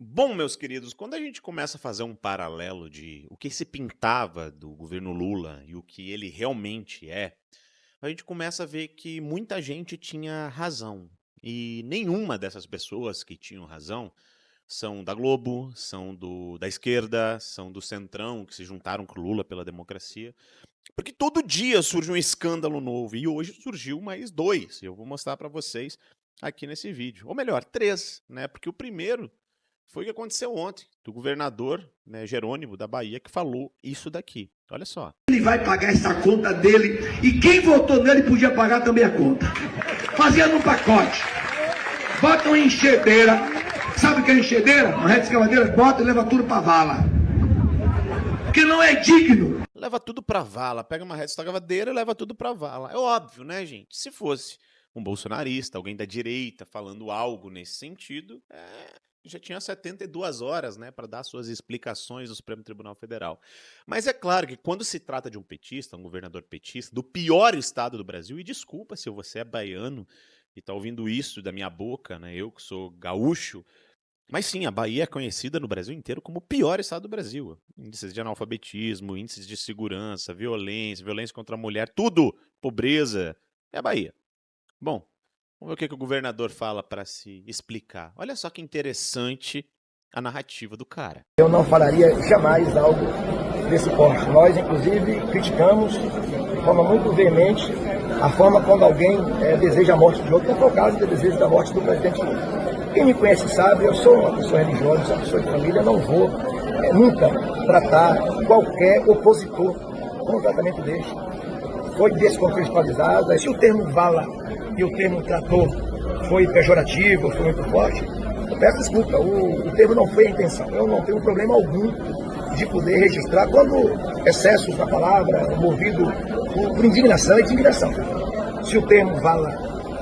Bom, meus queridos, quando a gente começa a fazer um paralelo de o que se pintava do governo Lula e o que ele realmente é, a gente começa a ver que muita gente tinha razão. E nenhuma dessas pessoas que tinham razão são da Globo, são da esquerda, são do Centrão, que se juntaram com o Lula pela democracia. Porque todo dia surge um escândalo novo. E hoje surgiu mais dois. E eu vou mostrar para vocês aqui nesse vídeo. Ou melhor, três, né? Porque o primeiro foi o que aconteceu ontem, do governador, né, Jerônimo, da Bahia, que falou isso daqui. Olha só. Ele vai pagar essa conta dele e quem votou nele podia pagar também a conta. Fazendo um pacote. Bota uma enxedeira. Sabe o que é enxedeira? Uma reta escavadeira, bota e leva tudo pra vala. Porque não é digno. Leva tudo pra vala, pega uma reta escavadeira e leva tudo pra vala. É óbvio, né, gente? Se fosse um bolsonarista, alguém da direita falando algo nesse sentido, já tinha 72 horas, né, para dar suas explicações no Supremo Tribunal Federal. Mas é claro que quando se trata de um petista, um governador petista, do pior estado do Brasil, e desculpa se você é baiano e tá ouvindo isso da minha boca, né, eu que sou gaúcho, mas sim, a Bahia é conhecida no Brasil inteiro como o pior estado do Brasil. Índices de analfabetismo, índices de segurança, violência, violência contra a mulher, tudo, pobreza, é a Bahia. Bom, vamos ver o que o governador fala para se explicar. Olha só que interessante a narrativa do cara. Eu não falaria jamais algo desse porte. Nós, inclusive, criticamos de forma muito veemente a forma quando alguém deseja a morte de outro, que foi o caso do desejo da morte do presidente Lula. Quem me conhece sabe, eu sou uma pessoa religiosa, sou uma pessoa de família, não vou nunca tratar qualquer opositor com um tratamento desse. Foi descontextualizado, se o termo vala e o termo trator foi pejorativo, foi muito forte, eu peço desculpa, o termo não foi a intenção. Eu não tenho problema algum de poder registrar quando excessos da palavra, movido por indignação e indignação. Se o termo vala,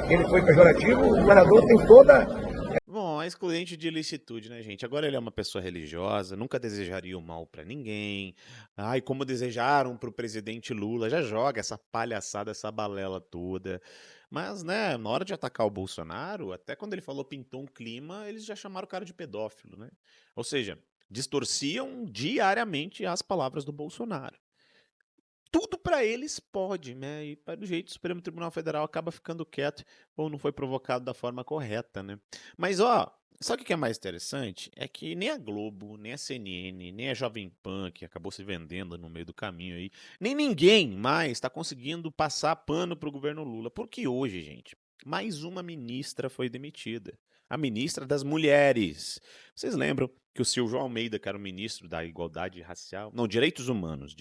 ele foi pejorativo, o governador tem toda... Bom, é excludente de ilicitude, né, gente? Agora ele é uma pessoa religiosa, nunca desejaria o mal pra ninguém. Ai, como desejaram pro presidente Lula, já joga essa palhaçada, essa balela toda. Mas, né, na hora de atacar o Bolsonaro, até quando ele falou pintou um clima, eles já chamaram o cara de pedófilo, né? Ou seja, distorciam diariamente as palavras do Bolsonaro. Tudo para eles pode, né? E pelo jeito o Supremo Tribunal Federal acaba ficando quieto ou não foi provocado da forma correta, né? Mas ó, sabe o que é mais interessante? É que nem a Globo, nem a CNN, nem a Jovem Pan, que acabou se vendendo no meio do caminho aí, nem ninguém mais está conseguindo passar pano pro governo Lula. Porque hoje, gente, mais uma ministra foi demitida. A ministra das Mulheres. Vocês lembram que o Silvio Almeida, que era o ministro da Igualdade Racial, não, Direitos Humanos,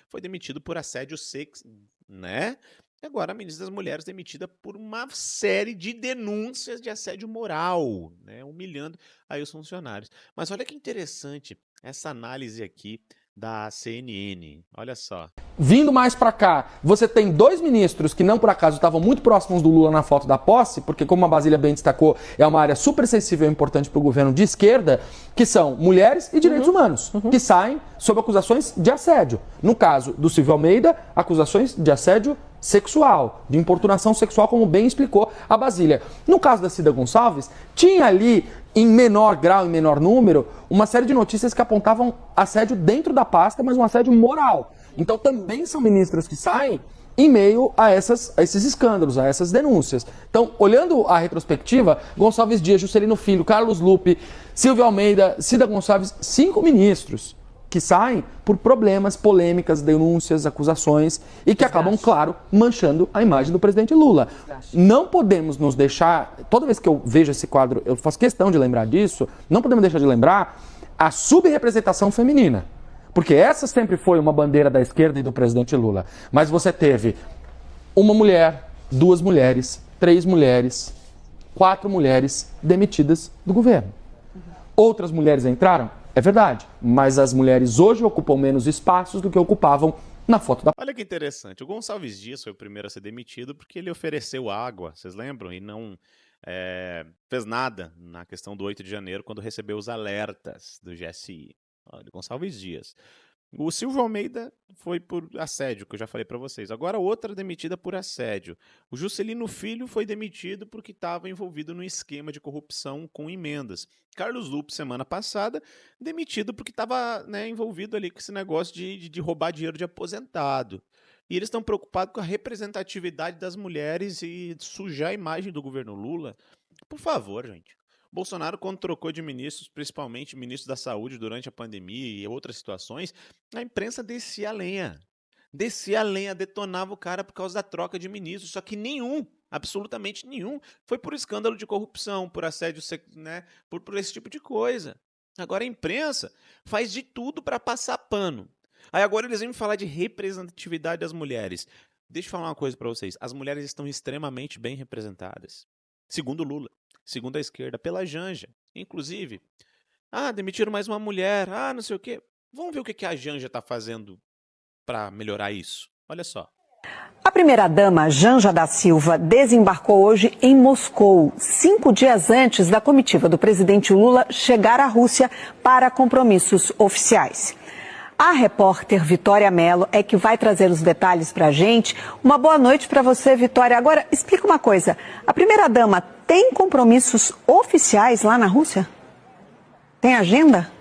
foi demitido por assédio sexual, né? E agora a ministra das Mulheres demitida por uma série de denúncias de assédio moral, né? Humilhando aí os funcionários. Mas olha que interessante essa análise aqui da CNN. Olha só. Vindo mais para cá, você tem dois ministros que não por acaso estavam muito próximos do Lula na foto da posse, porque como a Basília bem destacou, é uma área super sensível e importante para o governo de esquerda, que são mulheres e direitos humanos, que saem sob acusações de assédio. No caso do Silvio Almeida, acusações de assédio sexual, de importunação sexual, como bem explicou a Basília. No caso da Cida Gonçalves, tinha ali, em menor grau, em menor número, uma série de notícias que apontavam assédio dentro da pasta, mas um assédio moral. Então também são ministros que saem em meio a esses escândalos, a essas denúncias. Então, olhando a retrospectiva, Gonçalves Dias, Juscelino Filho, Carlos Lupe, Silvio Almeida, Cida Gonçalves, 5 ministros que saem por problemas, polêmicas, denúncias, acusações e que acabam, claro, manchando a imagem do presidente Lula. Não podemos nos deixar, toda vez que eu vejo esse quadro, eu faço questão de lembrar disso, não podemos deixar de lembrar a subrepresentação feminina. Porque essa sempre foi uma bandeira da esquerda e do presidente Lula. Mas você teve uma mulher, 2 mulheres, 3 mulheres, 4 mulheres demitidas do governo. Outras mulheres entraram? É verdade. Mas as mulheres hoje ocupam menos espaços do que ocupavam na foto da... Olha que interessante. O Gonçalves Dias foi o primeiro a ser demitido porque ele ofereceu água, vocês lembram? E não fez nada na questão do 8 de janeiro, quando recebeu os alertas do GSI. Olha, Gonçalves Dias. O Silvio Almeida foi por assédio, que eu já falei para vocês. Agora outra demitida por assédio. O Juscelino Filho foi demitido porque estava envolvido num esquema de corrupção com emendas. Carlos Lupe, semana passada, demitido porque estava, né, envolvido ali com esse negócio de roubar dinheiro de aposentado. E eles estão preocupados com a representatividade das mulheres e sujar a imagem do governo Lula. Por favor, gente. Bolsonaro, quando trocou de ministros, principalmente ministro da Saúde durante a pandemia e outras situações, a imprensa descia a lenha. Descia a lenha, detonava o cara por causa da troca de ministros. Só que nenhum, absolutamente nenhum, foi por escândalo de corrupção, por assédio, né, por esse tipo de coisa. Agora a imprensa faz de tudo para passar pano. Aí agora eles vêm me falar de representatividade das mulheres. Deixa eu falar uma coisa para vocês. As mulheres estão extremamente bem representadas. Segundo Lula. Segundo a esquerda, pela Janja. Inclusive, demitiram mais uma mulher, não sei o quê. Vamos ver o que a Janja está fazendo para melhorar isso. Olha só. A primeira-dama, Janja da Silva, desembarcou hoje em Moscou, 5 dias antes da comitiva do presidente Lula chegar à Rússia para compromissos oficiais. A repórter Vitória Mello é que vai trazer os detalhes para a gente. Uma boa noite para você, Vitória. Agora, explica uma coisa. A primeira-dama tem compromissos oficiais lá na Rússia? Tem agenda?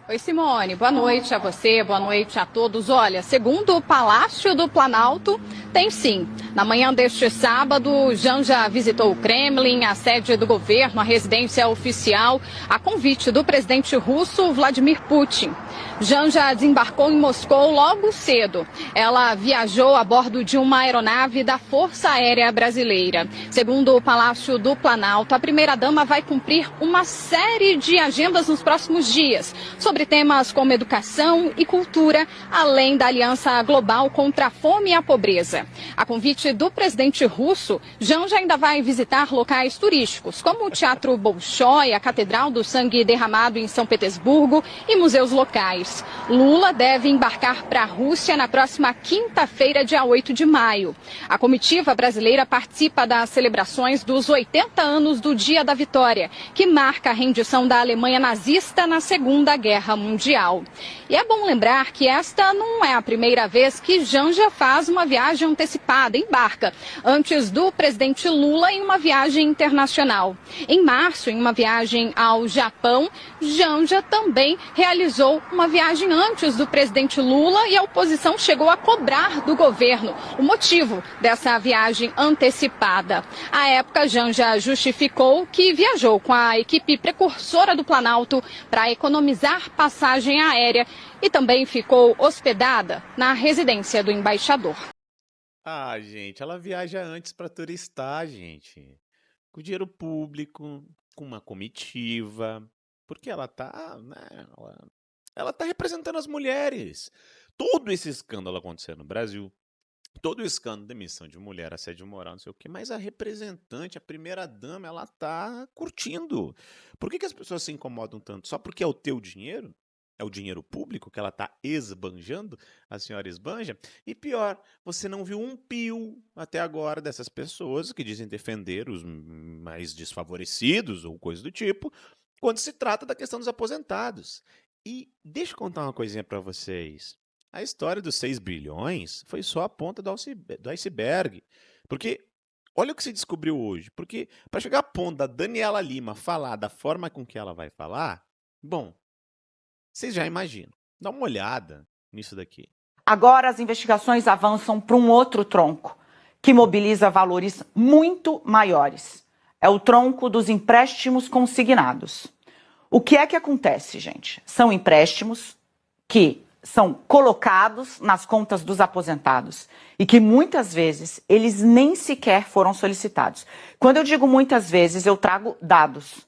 Oi, Simone. Boa noite a você, boa noite a todos. Olha, segundo o Palácio do Planalto, tem sim. Na manhã deste sábado, Janja visitou o Kremlin, a sede do governo, a residência oficial, a convite do presidente russo Vladimir Putin. Janja desembarcou em Moscou logo cedo. Ela viajou a bordo de uma aeronave da Força Aérea Brasileira. Segundo o Palácio do Planalto, a primeira-dama vai cumprir uma série de agendas nos próximos dias, sobre temas como educação e cultura, além da Aliança Global contra a Fome e a Pobreza. A convite do presidente russo, Janja ainda vai visitar locais turísticos, como o Teatro Bolshoi, a Catedral do Sangue Derramado em São Petersburgo e museus locais. Lula deve embarcar para a Rússia na próxima quinta-feira, dia 8 de maio. A comitiva brasileira participa das celebrações dos 80 anos do Dia da Vitória, que marca a rendição da Alemanha nazista na Segunda Guerra Mundial. E é bom lembrar que esta não é a primeira vez que Janja faz uma viagem antecipada, embarca, antes do presidente Lula em uma viagem internacional. Em março, em uma viagem ao Japão, Janja também realizou uma viagem antes do presidente Lula e a oposição chegou a cobrar do governo o motivo dessa viagem antecipada. À época, Janja justificou que viajou com a equipe precursora do Planalto para economizar passagem aérea e também ficou hospedada na residência do embaixador. Gente, ela viaja antes para turistar, gente. Com dinheiro público, com uma comitiva, porque ela tá, né, ela tá representando as mulheres. Todo esse escândalo acontecendo no Brasil, todo o escândalo de demissão de mulher, assédio moral, não sei o quê, mas a representante, a primeira-dama, ela tá curtindo. Por que as pessoas se incomodam tanto? Só porque é o teu dinheiro? É o dinheiro público que ela tá esbanjando? A senhora esbanja? E pior, você não viu um pio até agora dessas pessoas que dizem defender os mais desfavorecidos ou coisa do tipo, quando se trata da questão dos aposentados. E deixa eu contar uma coisinha para vocês. A história dos 6 bilhões foi só a ponta do iceberg. Porque, olha o que se descobriu hoje. Porque, para chegar a ponto da Daniela Lima falar da forma com que ela vai falar, bom, vocês já imaginam. Dá uma olhada nisso daqui. Agora as investigações avançam para um outro tronco, que mobiliza valores muito maiores. É o tronco dos empréstimos consignados. O que é que acontece, gente? São empréstimos que são colocados nas contas dos aposentados e que muitas vezes eles nem sequer foram solicitados. Quando eu digo muitas vezes, eu trago dados.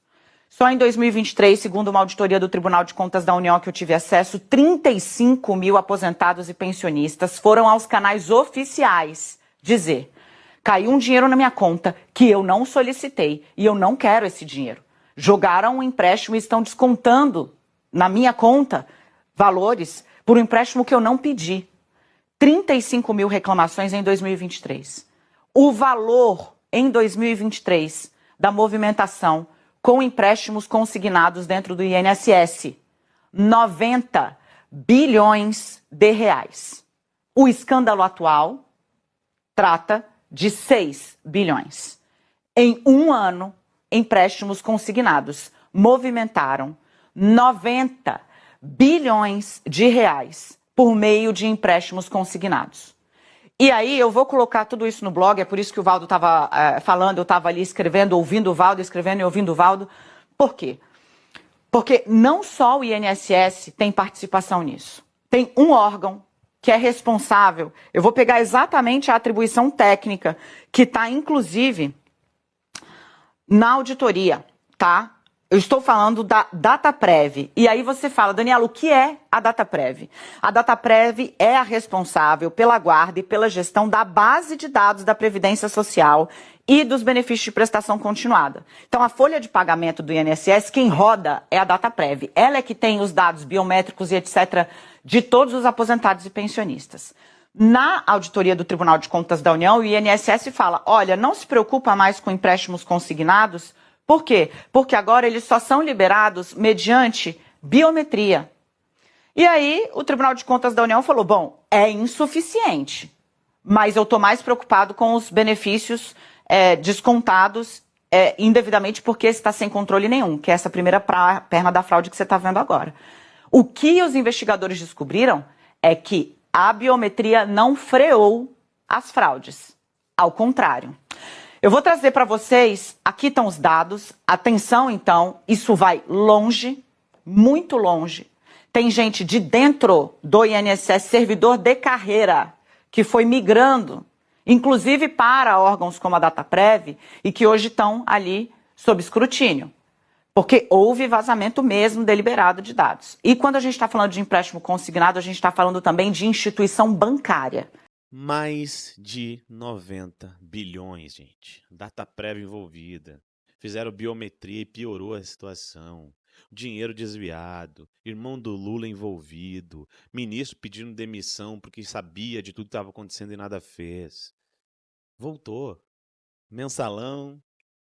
Só em 2023, segundo uma auditoria do Tribunal de Contas da União que eu tive acesso, 35 mil aposentados e pensionistas foram aos canais oficiais dizer: caiu um dinheiro na minha conta que eu não solicitei e eu não quero esse dinheiro. Jogaram um empréstimo e estão descontando na minha conta valores por um empréstimo que eu não pedi. 35 mil reclamações em 2023. O valor em 2023 da movimentação com empréstimos consignados dentro do INSS, 90 bilhões de reais. O escândalo atual trata de 6 bilhões. Em um ano, empréstimos consignados movimentaram 90 bilhões de reais por meio de empréstimos consignados. E aí eu vou colocar tudo isso no blog, é por isso que o Valdo estava falando, eu estava ali escrevendo, ouvindo o Valdo, escrevendo e ouvindo o Valdo. Por quê? Porque não só o INSS tem participação nisso. Tem um órgão que é responsável, eu vou pegar exatamente a atribuição técnica, que está inclusive na auditoria, tá? Eu estou falando da Dataprev. E aí você fala, Daniela, o que é a Dataprev? A Dataprev é a responsável pela guarda e pela gestão da base de dados da Previdência Social e dos benefícios de prestação continuada. Então, a folha de pagamento do INSS, quem roda é a Dataprev. Ela é que tem os dados biométricos e etc. de todos os aposentados e pensionistas. Na auditoria do Tribunal de Contas da União, o INSS fala, olha, não se preocupa mais com empréstimos consignados. Por quê? Porque agora eles só são liberados mediante biometria. E aí o Tribunal de Contas da União falou, bom, é insuficiente, mas eu estou mais preocupado com os benefícios descontados indevidamente porque está sem controle nenhum, que é essa primeira perna da fraude que você está vendo agora. O que os investigadores descobriram é que a biometria não freou as fraudes, ao contrário. Eu vou trazer para vocês, aqui estão os dados, atenção então, isso vai longe, muito longe. Tem gente de dentro do INSS, servidor de carreira, que foi migrando, inclusive para órgãos como a Dataprev, e que hoje estão ali sob escrutínio. Porque houve vazamento mesmo deliberado de dados. E quando a gente está falando de empréstimo consignado, a gente está falando também de instituição bancária. Mais de 90 bilhões, gente. Dataprev envolvida. Fizeram biometria e piorou a situação. Dinheiro desviado. Irmão do Lula envolvido. Ministro pedindo demissão porque sabia de tudo que estava acontecendo e nada fez. Voltou. Mensalão,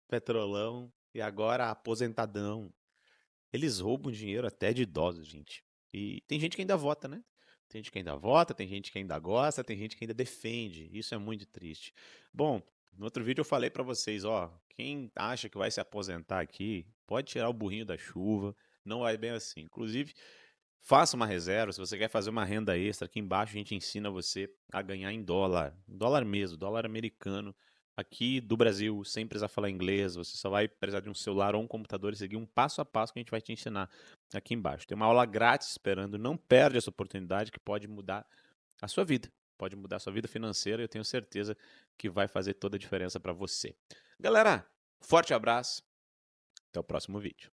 petrolão e agora aposentadão. Eles roubam dinheiro até de idosos, gente. E tem gente que ainda vota, né? Tem gente que ainda vota, tem gente que ainda gosta, tem gente que ainda defende. Isso é muito triste. Bom, no outro vídeo eu falei pra vocês, ó, quem acha que vai se aposentar aqui, pode tirar o burrinho da chuva, não vai bem assim. Inclusive, faça uma reserva, se você quer fazer uma renda extra, aqui embaixo a gente ensina você a ganhar em dólar mesmo, dólar americano, aqui do Brasil, sem precisar falar inglês, você só vai precisar de um celular ou um computador e seguir um passo a passo que a gente vai te ensinar aqui embaixo. Tem uma aula grátis esperando, não perde essa oportunidade que pode mudar a sua vida. Pode mudar a sua vida financeira e eu tenho certeza que vai fazer toda a diferença para você. Galera, forte abraço, até o próximo vídeo.